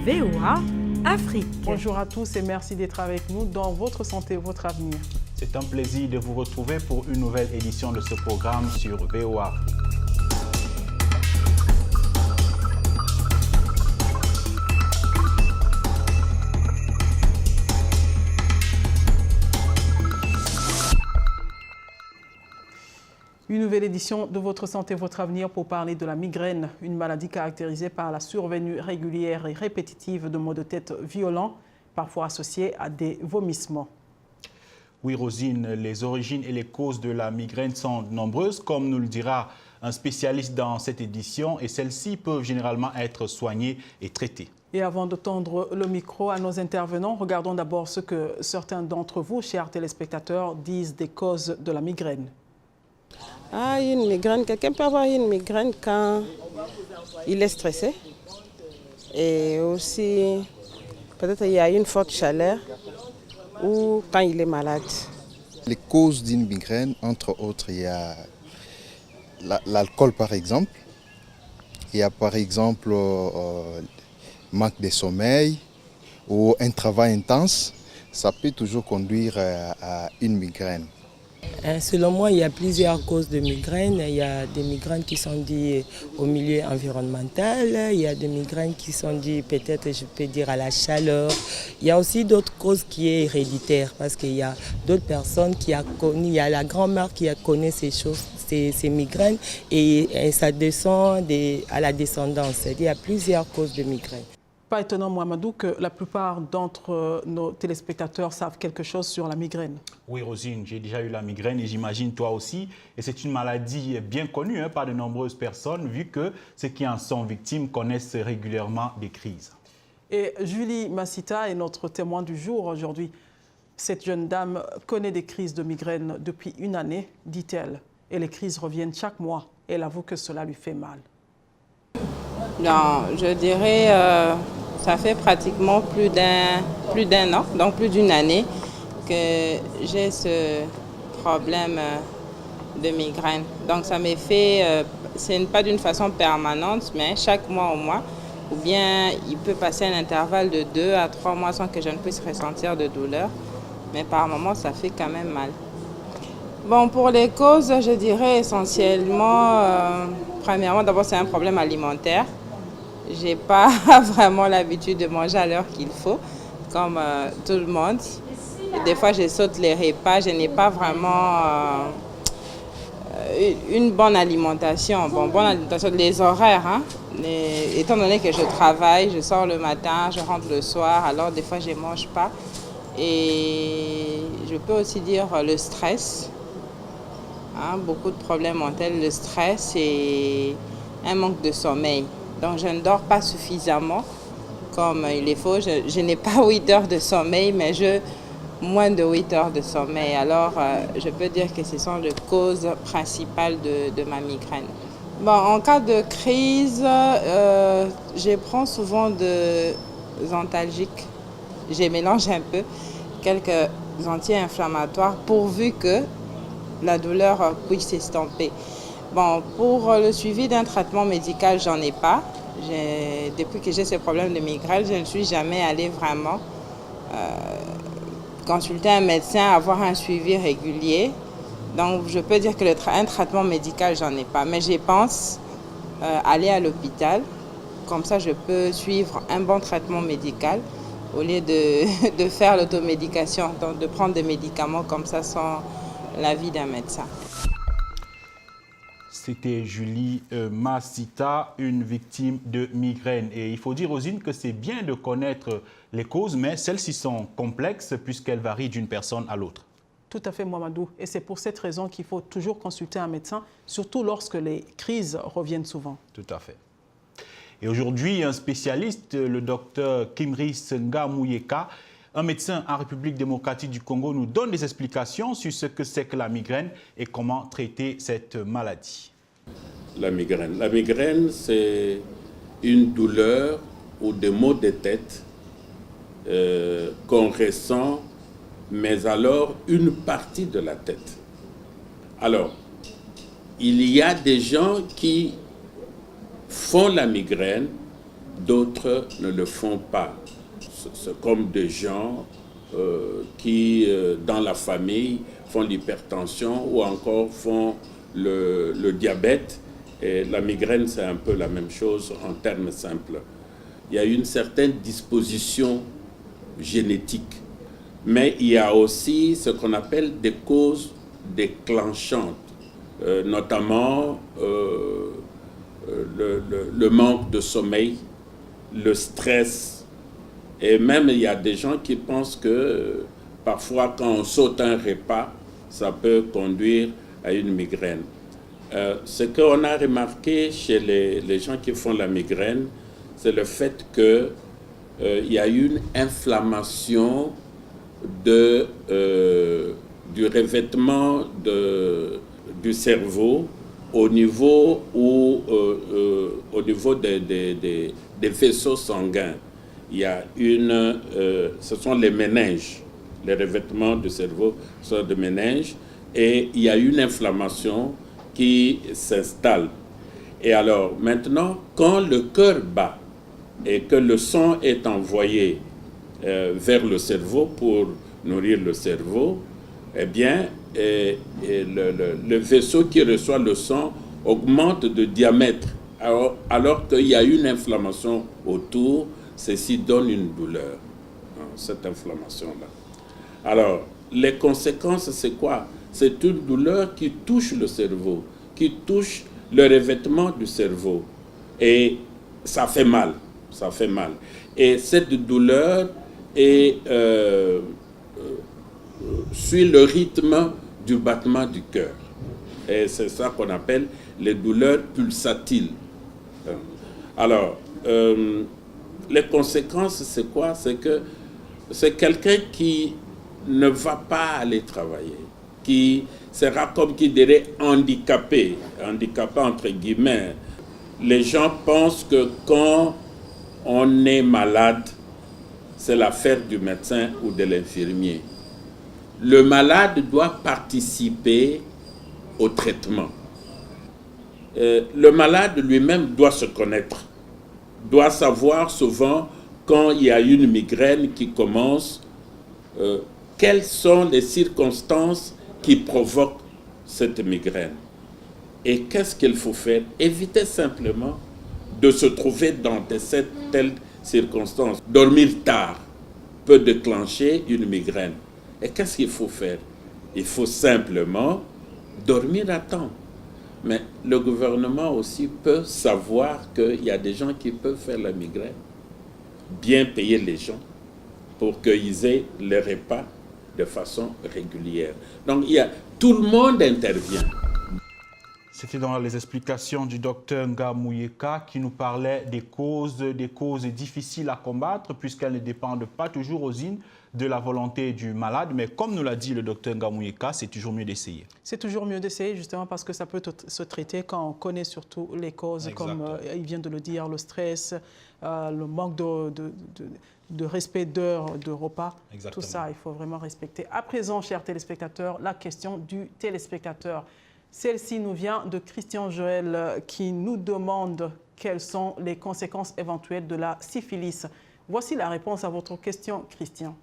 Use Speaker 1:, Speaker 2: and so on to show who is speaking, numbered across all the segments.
Speaker 1: VOA Afrique.
Speaker 2: Bonjour à tous et merci d'être avec nous dans Votre Santé, Votre Avenir.
Speaker 3: C'est un plaisir de vous retrouver pour une nouvelle édition de ce programme sur VOA Afrique.
Speaker 2: Une nouvelle édition de Votre Santé, Votre Avenir pour parler de la migraine, une maladie caractérisée par la survenue régulière et répétitive de maux de tête violents, parfois associés à des vomissements.
Speaker 3: Oui, Rosine, les origines et les causes de la migraine sont nombreuses, comme nous le dira un spécialiste dans cette édition, et celles-ci peuvent généralement être soignées et traitées.
Speaker 2: Et avant de tendre le micro à nos intervenants, regardons d'abord ce que certains d'entre vous, chers téléspectateurs, disent des causes de la migraine.
Speaker 4: Ah, une migraine. Quelqu'un peut avoir une migraine quand il est stressé. Et aussi, peut-être il y a une forte chaleur ou quand il est malade.
Speaker 5: Les causes d'une migraine, entre autres, il y a l'alcool par exemple. Il y a par exemple manque de sommeil ou un travail intense. Ça peut toujours conduire à une migraine.
Speaker 6: Selon moi, il y a plusieurs causes de migraines. Il y a des migraines qui sont dues au milieu environnemental. Il y a des migraines qui sont dues peut-être, je peux dire, à la chaleur. Il y a aussi d'autres causes qui sont héréditaires parce qu'il y a d'autres personnes qui ont connu, il y a la grand-mère qui a connu ces choses, ces migraines et ça descend à la descendance. Il y a plusieurs causes de migraines.
Speaker 2: Pas étonnant, Mohamedou, que la plupart d'entre nos téléspectateurs savent quelque chose sur la migraine.
Speaker 3: Oui, Rosine, j'ai déjà eu la migraine et j'imagine toi aussi. Et c'est une maladie bien connue par de nombreuses personnes, vu que ceux qui en sont victimes connaissent régulièrement des crises.
Speaker 2: Et Julie Massita est notre témoin du jour aujourd'hui. Cette jeune dame connaît des crises de migraine depuis une année, dit-elle. Et les crises reviennent chaque mois. Elle avoue que cela lui fait mal.
Speaker 4: Non, je dirais ça fait pratiquement plus d'un an, donc plus d'une année, que j'ai ce problème de migraine. Donc ça me fait, c'est pas d'une façon permanente, mais chaque mois au mois, ou bien il peut passer un intervalle de 2 à 3 mois sans que je ne puisse ressentir de douleur, mais par moments ça fait quand même mal. Bon, pour les causes, je dirais essentiellement, premièrement, d'abord c'est un problème alimentaire. Je n'ai pas vraiment l'habitude de manger à l'heure qu'il faut, comme tout le monde. Des fois, je saute les repas, je n'ai pas vraiment une bonne alimentation. Bon, bonne alimentation, les horaires, hein. Étant donné que je travaille, je sors le matin, je rentre le soir, alors des fois, je ne mange pas. Et je peux aussi dire le stress. Hein, beaucoup de problèmes ont le stress et un manque de sommeil. Donc je ne dors pas suffisamment comme il le faut. Je n'ai pas 8 heures de sommeil, mais moins de 8 heures de sommeil. Alors je peux dire que ce sont les causes principales de ma migraine. Bon, en cas de crise, je prends souvent des antalgiques. Je mélange un peu quelques anti-inflammatoires pourvu que la douleur puisse s'estomper. Bon, pour le suivi d'un traitement médical, j'en ai pas. Depuis que j'ai ce problème de migraine, je ne suis jamais allée vraiment consulter un médecin, avoir un suivi régulier. Donc, je peux dire que un traitement médical, j'en ai pas. Mais je pense aller à l'hôpital. Comme ça, je peux suivre un bon traitement médical au lieu de faire l'automédication, donc de prendre des médicaments comme ça sans l'avis d'un médecin.
Speaker 3: C'était Julie Massita, une victime de migraine. Et il faut dire, Rosine, que c'est bien de connaître les causes, mais celles-ci sont complexes puisqu'elles varient d'une personne à l'autre.
Speaker 2: Tout à fait, Mohamedou. Et c'est pour cette raison qu'il faut toujours consulter un médecin, surtout lorsque les crises reviennent souvent.
Speaker 3: Tout à fait. Et aujourd'hui, un spécialiste, le docteur Kimris Ngamouyeka, un médecin en République démocratique du Congo, nous donne des explications sur ce que c'est que la migraine et comment traiter cette maladie.
Speaker 7: La migraine, c'est une douleur ou des maux de tête qu'on ressent, mais alors une partie de la tête. Alors, il y a des gens qui font la migraine d'autres ne le font pas. C'est comme des gens qui, dans la famille, font l'hypertension ou encore font le diabète. Et la migraine, c'est un peu la même chose en termes simples. Il y a une certaine disposition génétique, mais il y a aussi ce qu'on appelle des causes déclenchantes, notamment le manque de sommeil, le stress, et même il y a des gens qui pensent que parfois quand on saute un repas, ça peut conduire à une migraine. Ce qu'on a remarqué chez les gens qui font la migraine, c'est le fait qu'il y a une inflammation du revêtement du cerveau au niveau, au niveau des vaisseaux sanguins. Il y a ce sont les méninges, les revêtements du cerveau sont des méninges, et il y a une inflammation qui s'installe. Et alors, maintenant, quand le cœur bat et que le sang est envoyé vers le cerveau pour nourrir le cerveau, eh bien, le vaisseau qui reçoit le sang augmente de diamètre. Alors qu'il y a une inflammation autour, ceci donne une douleur, cette inflammation-là. Alors, les conséquences, c'est quoi? C'est une douleur qui touche le cerveau, qui touche le revêtement du cerveau. Et ça fait mal, ça fait mal. Et cette douleur suit le rythme du battement du cœur. Et c'est ça qu'on appelle les douleurs pulsatiles. Alors, les conséquences, c'est quoi? C'est que c'est quelqu'un qui ne va pas aller travailler, qui sera comme qui dirait handicapé entre guillemets. Les gens pensent que quand on est malade, c'est l'affaire du médecin ou de l'infirmier. Le malade doit participer au traitement. Le malade lui-même doit se connaître, doit savoir souvent quand il y a une migraine qui commence, quelles sont les circonstances qui provoquent cette migraine. Et qu'est-ce qu'il faut faire? Éviter simplement de se trouver dans telles circonstances. Dormir tard peut déclencher une migraine. Et qu'est-ce qu'il faut faire? Il faut simplement dormir à temps. Mais le gouvernement aussi peut savoir qu'il y a des gens qui peuvent faire la migraine, bien payer les gens pour qu'ils aient les repas de façon régulière. Donc tout le monde intervient.
Speaker 3: C'était dans les explications du docteur Nga Mouyeka qui nous parlait des causes difficiles à combattre puisqu'elles ne dépendent pas toujours aux unes de la volonté du malade. Mais comme nous l'a dit le docteur Nga Mouyeka, c'est toujours mieux d'essayer. C'est toujours mieux d'essayer justement parce que ça peut se traiter quand on connaît surtout les causes. Exactement. Comme il vient de le dire, le stress, le manque de respect d'heures de repas. Exactement. Tout ça, il faut vraiment respecter. À présent, chers téléspectateurs, la question du téléspectateur. Celle-ci nous vient de Christian Joël qui nous demande quelles sont les conséquences éventuelles de la syphilis. Voici la réponse à votre question, Christian.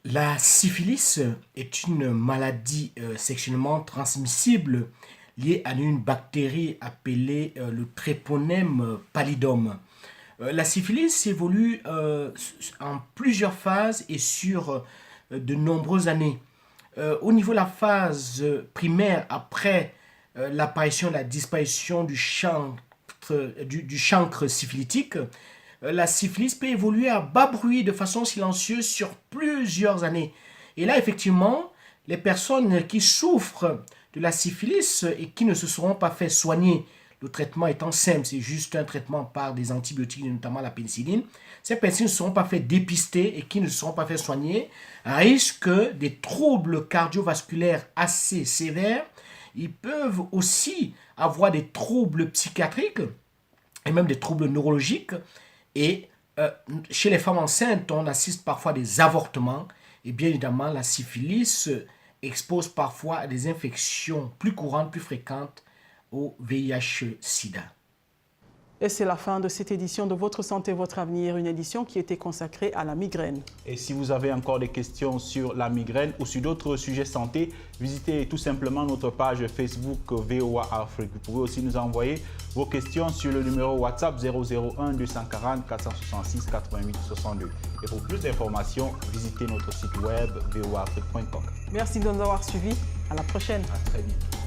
Speaker 8: La syphilis est une maladie sexuellement transmissible liée à une bactérie appelée le Treponème pallidum. La syphilis évolue en plusieurs phases et sur de nombreuses années. Au niveau de la phase primaire, après l'apparition, la disparition du chancre syphilitique, la syphilis peut évoluer à bas bruit de façon silencieuse sur plusieurs années. Et là, effectivement, les personnes qui souffrent de la syphilis et qui ne se seront pas fait soigner, le traitement étant simple, c'est juste un traitement par des antibiotiques, notamment la pénicilline, ces personnes ne seront pas fait dépister et qui ne se seront pas fait soigner risquent des troubles cardiovasculaires assez sévères. Ils peuvent aussi avoir des troubles psychiatriques et même des troubles neurologiques. Et chez les femmes enceintes, on assiste parfois à des avortements. Et bien évidemment, la syphilis expose parfois à des infections plus courantes, plus fréquentes au VIH-Sida.
Speaker 2: Et c'est la fin de cette édition de Votre Santé, Votre Avenir, une édition qui était consacrée à la migraine.
Speaker 3: Et si vous avez encore des questions sur la migraine ou sur d'autres sujets santé, visitez tout simplement notre page Facebook VOA Afrique. Vous pouvez aussi nous envoyer vos questions sur le numéro WhatsApp 001 240 466 88 62. Et pour plus d'informations, visitez notre site web voaafrique.com.
Speaker 2: Merci de nous avoir suivis. À la prochaine.
Speaker 3: À très vite.